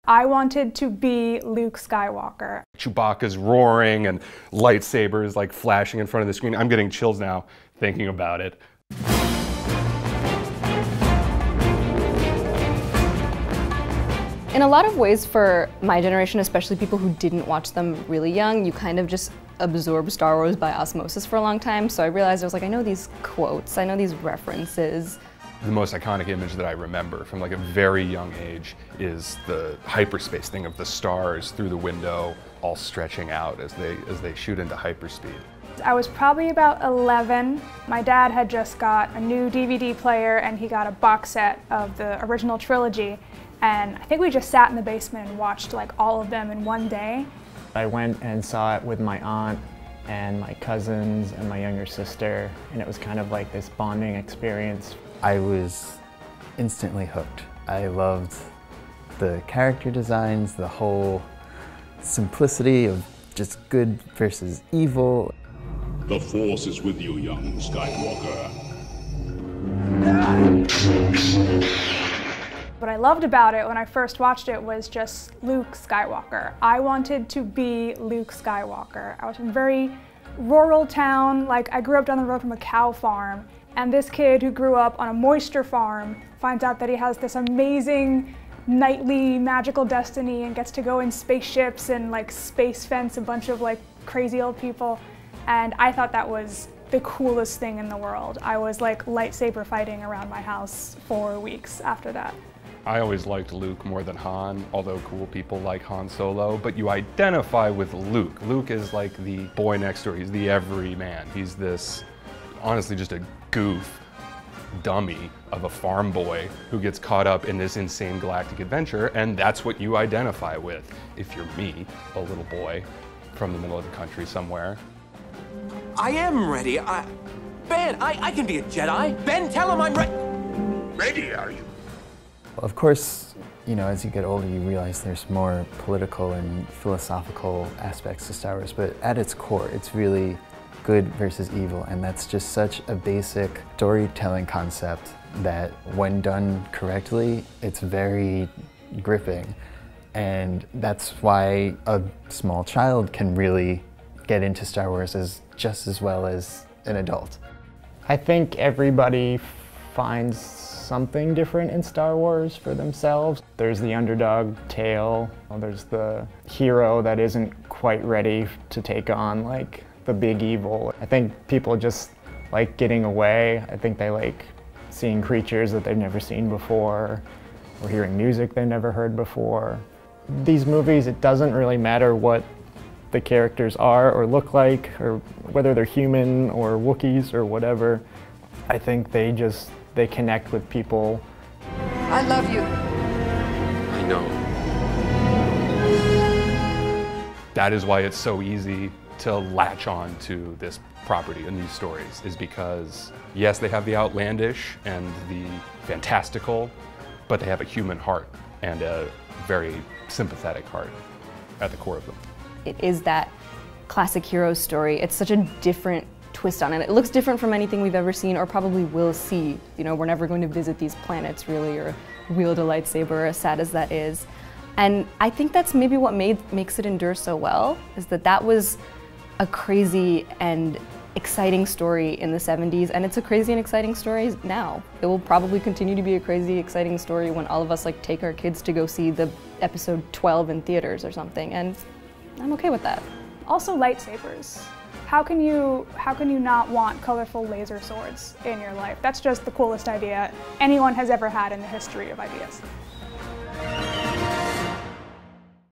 I wanted to be Luke Skywalker. Chewbacca's roaring and lightsabers like flashing in front of the screen. I'm getting chills now thinking about it. In a lot of ways for my generation, especially people who didn't watch them really young, you kind of just absorb Star Wars by osmosis for a long time. So I realized I was like, I know these quotes, I know these references. The most iconic image that I remember from like a very young age is the hyperspace thing of the stars through the window all stretching out as they shoot into hyperspeed. I was probably about 11. My dad had just got a new DVD player and he got a box set of the original trilogy. And I think we just sat in the basement and watched like all of them in one day. I went and saw it with my aunt and my cousins and my younger sister, and it was kind of like this bonding experience. I was instantly hooked. I loved the character designs, the whole simplicity of just good versus evil. The Force is with you, young Skywalker. What I loved about it when I first watched it was just Luke Skywalker. I wanted to be Luke Skywalker. I was from a very rural town, like I grew up down the road from a cow farm, and this kid who grew up on a moisture farm finds out that he has this amazing knightly magical destiny and gets to go in spaceships and like space fence a bunch of like crazy old people. And I thought that was the coolest thing in the world. I was like lightsaber fighting around my house for weeks after that. I always liked Luke more than Han, although cool people like Han Solo, but you identify with Luke. Luke is like the boy next door, he's the everyman. He's this, honestly, just a goof dummy of a farm boy who gets caught up in this insane galactic adventure, and that's what you identify with if you're me, a little boy from the middle of the country somewhere. I am ready. Ben, I can be a Jedi. Ben, tell him I'm ready. Ready, are you? Of course, you know, as you get older, you realize there's more political and philosophical aspects to Star Wars, but at its core, it's really good versus evil, and that's just such a basic storytelling concept that when done correctly, it's very gripping. And that's why a small child can really get into Star Wars just as well as an adult. I think everybody finds something different in Star Wars for themselves. There's the underdog tale, there's the hero that isn't quite ready to take on like the big evil. I think people just like getting away. I think they like seeing creatures that they've never seen before, or hearing music they've never heard before. These movies, it doesn't really matter what the characters are or look like, or whether they're human or Wookiees or whatever. I think they connect with people. I love you. I know. That is why it's so easy to latch on to this property and these stories, is because, yes, they have the outlandish and the fantastical, but they have a human heart and a very sympathetic heart at the core of them. It is that classic hero story. It's such a different twist on it. It looks different from anything we've ever seen or probably will see. You know, we're never going to visit these planets really, or wield a lightsaber, as sad as that is. And I think that's maybe what makes it endure so well, is that was a crazy and exciting story in the 70s, and it's a crazy and exciting story now. It will probably continue to be a crazy, exciting story when all of us like take our kids to go see the episode 12 in theaters or something, and I'm okay with that. Also lightsabers. How can you not want colorful laser swords in your life? That's just the coolest idea anyone has ever had in the history of ideas.